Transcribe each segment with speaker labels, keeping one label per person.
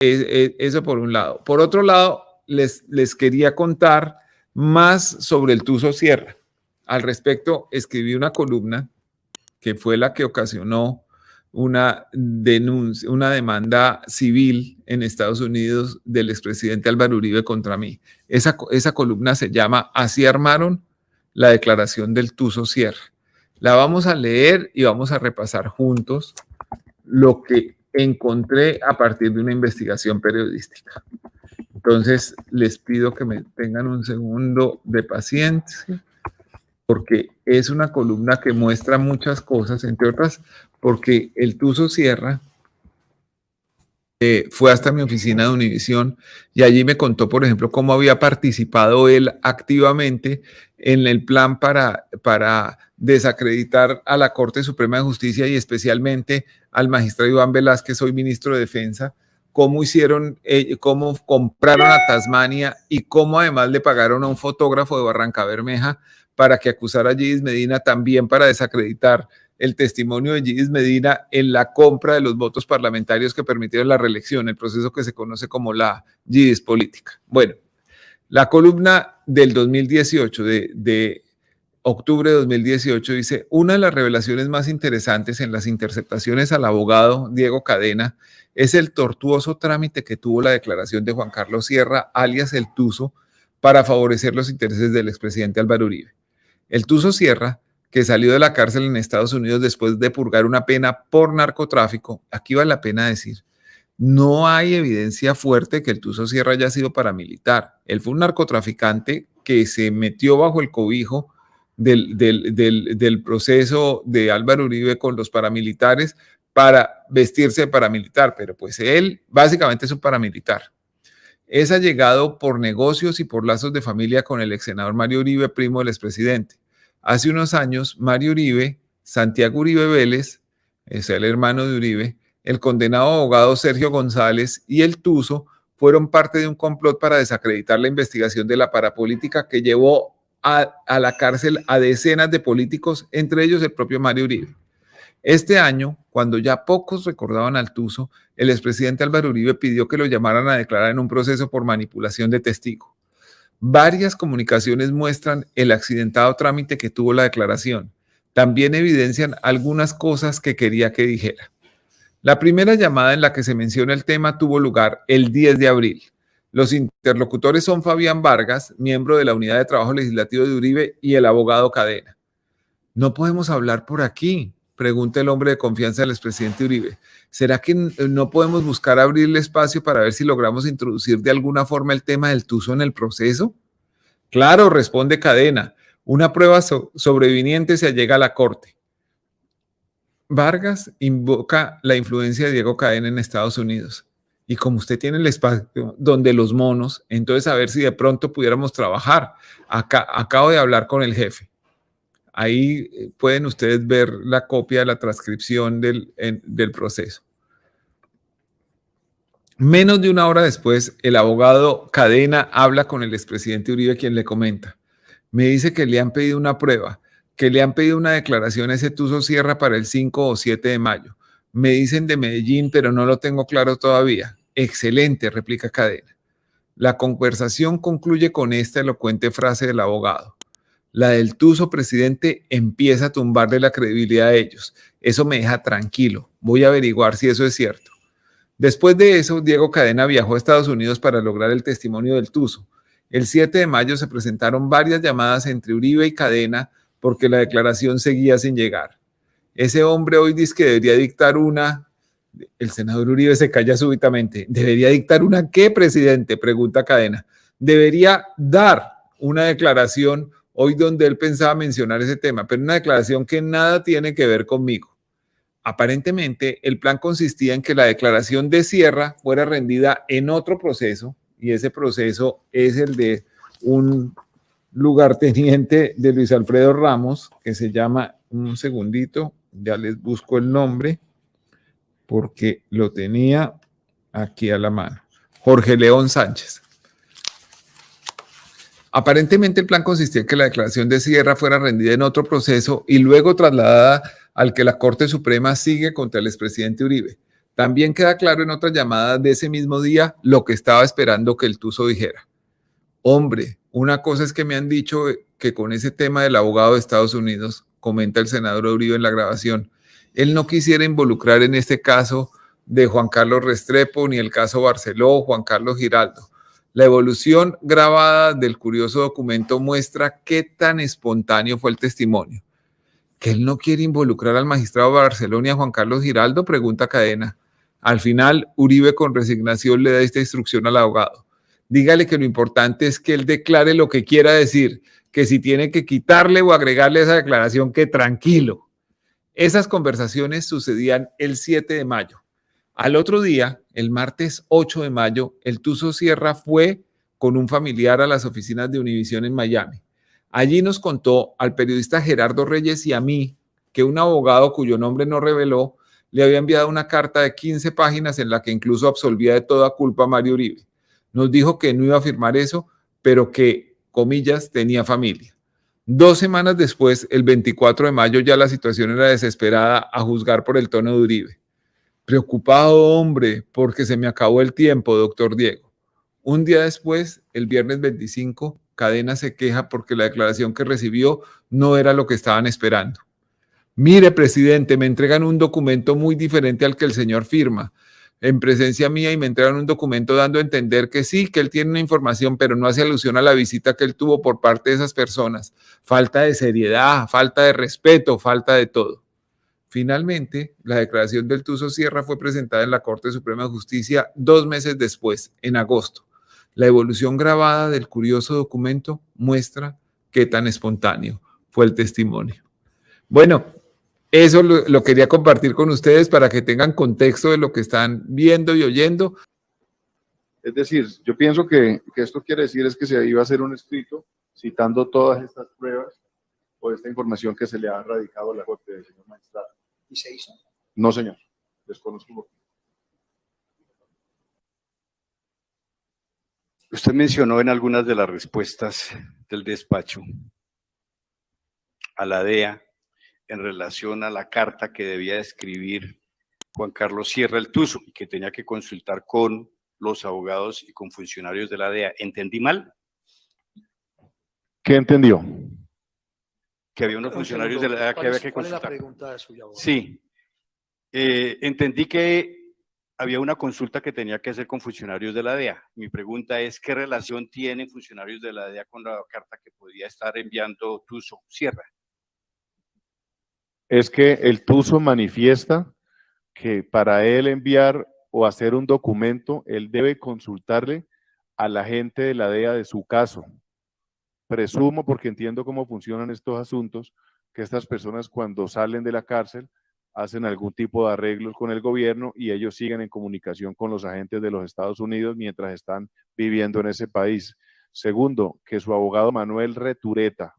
Speaker 1: Eso por un lado. Por otro lado, les quería contar más sobre el Tuso Sierra. Al respecto, escribí una columna que fue la que ocasionó una denuncia, una demanda civil en Estados Unidos del expresidente Álvaro Uribe contra mí. Esa columna se llama Así armaron la declaración del Tuso Sierra. La vamos a leer y vamos a repasar juntos lo que encontré a partir de una investigación periodística. Entonces, les pido que me tengan un segundo de paciencia, porque es una columna que muestra muchas cosas, entre otras, porque el Tuso Sierra fue hasta mi oficina de Univisión y allí me contó, por ejemplo, cómo había participado él activamente en el plan para desacreditar a la Corte Suprema de Justicia y especialmente al magistrado Iván Velázquez, hoy ministro de Defensa, cómo hicieron, cómo compraron a Tasmania y cómo además le pagaron a un fotógrafo de Barranca Bermeja para que acusara a Yidis Medina también para desacreditar el testimonio de Yidis Medina en la compra de los votos parlamentarios que permitieron la reelección, el proceso que se conoce como la Yidis política. Bueno, la columna del 2018, de octubre de 2018, dice: una de las revelaciones más interesantes en las interceptaciones al abogado Diego Cadena es el tortuoso trámite que tuvo la declaración de Juan Carlos Sierra, alias el Tuso, para favorecer los intereses del expresidente Álvaro Uribe. El Tuso Sierra, que salió de la cárcel en Estados Unidos después de purgar una pena por narcotráfico, aquí vale la pena decir, no hay evidencia fuerte que el Tuso Sierra haya sido paramilitar. Él fue un narcotraficante que se metió bajo el cobijo del proceso de Álvaro Uribe con los paramilitares para vestirse de paramilitar, pero pues él básicamente es un paramilitar. Es allegado por negocios y por lazos de familia con el ex senador Mario Uribe, primo del expresidente. Hace unos años, Mario Uribe, Santiago Uribe Vélez, es el hermano de Uribe, el condenado abogado Sergio González y el Tuso fueron parte de un complot para desacreditar la investigación de la parapolítica que llevó a la cárcel a decenas de políticos, entre ellos el propio Mario Uribe. Este año, cuando ya pocos recordaban al Tuso, el expresidente Álvaro Uribe pidió que lo llamaran a declarar en un proceso por manipulación de testigo. Varias comunicaciones muestran el accidentado trámite que tuvo la declaración. También evidencian algunas cosas que quería que dijera. La primera llamada en la que se menciona el tema tuvo lugar el 10 de abril. Los interlocutores son Fabián Vargas, miembro de la Unidad de Trabajo Legislativo de Uribe, y el abogado Cadena. No podemos hablar por aquí, pregunta el hombre de confianza del expresidente Uribe. ¿Será que no podemos buscar abrirle espacio para ver si logramos introducir de alguna forma el tema del Tuso en el proceso? Claro, responde Cadena. Una prueba sobreviniente se allega a la corte. Vargas invoca la influencia de Diego Cadena en Estados Unidos. Y como usted tiene el espacio donde los monos, entonces a ver si de pronto pudiéramos trabajar. Acabo de hablar con el jefe. Ahí pueden ustedes ver la copia de la transcripción del proceso. Menos de una hora después, el abogado Cadena habla con el expresidente Uribe, quien le comenta. Me dice que le han pedido una prueba, que le han pedido una declaración a ese Tuso Sierra para el 5 o 7 de mayo. Me dicen de Medellín, pero no lo tengo claro todavía. Excelente, replica Cadena. La conversación concluye con esta elocuente frase del abogado. La del Tuso, presidente, empieza a tumbarle la credibilidad a ellos. Eso me deja tranquilo. Voy a averiguar si eso es cierto. Después de eso, Diego Cadena viajó a Estados Unidos para lograr el testimonio del Tuso. El 7 de mayo se presentaron varias llamadas entre Uribe y Cadena porque la declaración seguía sin llegar. Ese hombre hoy dice que debería dictar una... El senador Uribe se calla súbitamente. ¿Debería dictar una qué, presidente?, pregunta Cadena. Debería dar una declaración hoy donde él pensaba mencionar ese tema, pero una declaración que nada tiene que ver conmigo. Aparentemente, el plan consistía en que la declaración de Sierra fuera rendida en otro proceso, y ese proceso es el de un lugarteniente de Luis Alfredo Ramos, que se llama, un segundito, ya les busco el nombre, porque lo tenía aquí a la mano, Jorge León Sánchez. Aparentemente el plan consistía en que la declaración de Sierra fuera rendida en otro proceso y luego trasladada al que la Corte Suprema sigue contra el expresidente Uribe. También queda claro en otra llamada de ese mismo día lo que estaba esperando que el Tuzo dijera. Hombre, una cosa es que me han dicho que con ese tema del abogado de Estados Unidos, comenta el senador Uribe en la grabación, él no quisiera involucrar en este caso de Juan Carlos Restrepo ni el caso Barceló o Juan Carlos Giraldo. La evolución grabada del curioso documento muestra qué tan espontáneo fue el testimonio. ¿Que él no quiere involucrar al magistrado Barceló ni a Juan Carlos Giraldo?, pregunta Cadena. Al final, Uribe con resignación le da esta instrucción al abogado. Dígale que lo importante es que él declare lo que quiera decir, que si tiene que quitarle o agregarle esa declaración, que tranquilo. Esas conversaciones sucedían el 7 de mayo. Al otro día, el martes 8 de mayo, el Tuzo Sierra fue con un familiar a las oficinas de Univisión en Miami. Allí nos contó al periodista Gerardo Reyes y a mí que un abogado cuyo nombre no reveló le había enviado una carta de 15 páginas en la que incluso absolvía de toda culpa a Mario Uribe. Nos dijo que no iba a firmar eso, pero que, comillas, tenía familia. 2 semanas después, el 24 de mayo, ya la situación era desesperada a juzgar por el tono de Uribe. Preocupado, hombre, porque se me acabó el tiempo, doctor Diego. Un día después, el viernes 25, Cadena se queja porque la declaración que recibió no era lo que estaban esperando. Mire, presidente, me entregan un documento muy diferente al que el señor firma en presencia mía y me entregan un documento dando a entender que sí, que él tiene una información, pero no hace alusión a la visita que él tuvo por parte de esas personas. Falta de seriedad, falta de respeto, falta de todo. Finalmente, la declaración del Tuzo Sierra fue presentada en la Corte Suprema de Justicia 2 meses después, en agosto. La evolución grabada del curioso documento muestra qué tan espontáneo fue el testimonio. Bueno, eso lo quería compartir con ustedes para que tengan contexto de lo que están viendo y oyendo.
Speaker 2: Es decir, yo pienso que esto quiere decir es que se iba a hacer un escrito citando todas estas pruebas o esta información que se le ha radicado a la Corte del señor magistrado.
Speaker 3: ¿Y se hizo?
Speaker 2: No, señor. Desconozco.
Speaker 3: Usted mencionó en algunas de las respuestas del despacho a la DEA en relación a la carta que debía escribir Juan Carlos Sierra el Tuzo y que tenía que consultar con los abogados y con funcionarios de la DEA. ¿Entendí mal?
Speaker 2: ¿Qué entendió?
Speaker 3: Que había unos funcionarios de la DEA que había que consultar.
Speaker 4: ¿Cuál es la pregunta suya, abogado?
Speaker 3: Sí. Entendí que había una consulta que tenía que hacer con funcionarios de la DEA. Mi pregunta es, ¿qué relación tienen funcionarios de la DEA con la carta que podía estar enviando Tuzo Sierra?
Speaker 2: Es que el Tuzo manifiesta que para él enviar o hacer un documento, él debe consultarle a la gente de la DEA de su caso. Presumo, porque entiendo cómo funcionan estos asuntos, que estas personas cuando salen de la cárcel hacen algún tipo de arreglos con el gobierno y ellos siguen en comunicación con los agentes de los Estados Unidos mientras están viviendo en ese país. Segundo, que su abogado Manuel Retureta,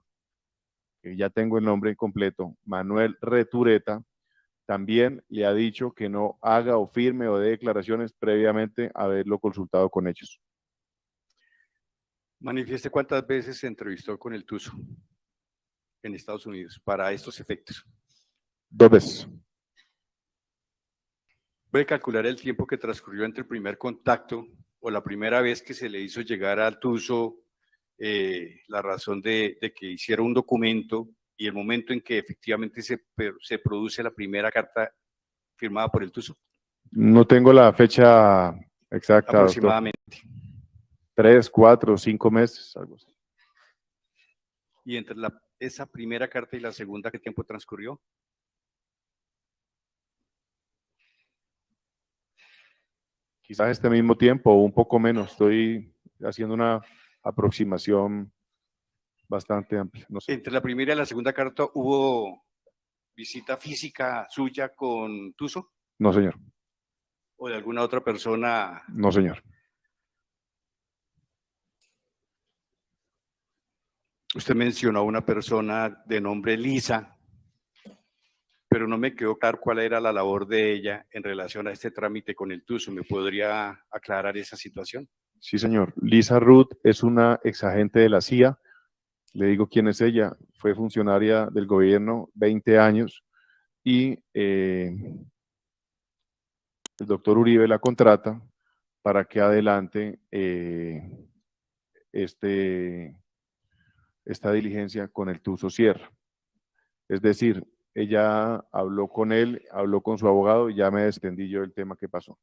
Speaker 2: que ya tengo el nombre incompleto, Manuel Retureta, también le ha dicho que no haga o firme o dé declaraciones previamente a haberlo consultado con ellos.
Speaker 3: Manifieste cuántas veces se entrevistó con el Tuzo en Estados Unidos para estos efectos.
Speaker 2: 2 veces.
Speaker 3: Voy a calcular el tiempo que transcurrió entre el primer contacto o la primera vez que se le hizo llegar al Tuzo la razón de que hiciera un documento y el momento en que efectivamente se produce la primera carta firmada por el Tuzo.
Speaker 2: No tengo la fecha exacta.
Speaker 3: Aproximadamente.
Speaker 2: Doctor. 3, 4, 5 meses, algo así.
Speaker 3: ¿Y entre esa primera carta y la segunda, qué tiempo transcurrió?
Speaker 2: Quizás este mismo tiempo o un poco menos. Estoy haciendo una aproximación bastante amplia. No sé.
Speaker 3: Entre la primera y la segunda carta, ¿hubo visita física suya con Tuzo?
Speaker 2: No, señor.
Speaker 3: ¿O de alguna otra persona?
Speaker 2: No, señor.
Speaker 3: Usted mencionó a una persona de nombre Lisa, pero no me quedó claro cuál era la labor de ella en relación a este trámite con el Tuzo. ¿Me podría aclarar esa situación?
Speaker 2: Sí, señor. Lisa Ruth es una exagente de la CIA. Le digo quién es ella. Fue funcionaria del gobierno 20 años y el doctor Uribe la contrata para que adelante esta diligencia con el Tuso Sierra. Es decir, ella habló con él, habló con su abogado y ya me desentendí yo del tema que pasó.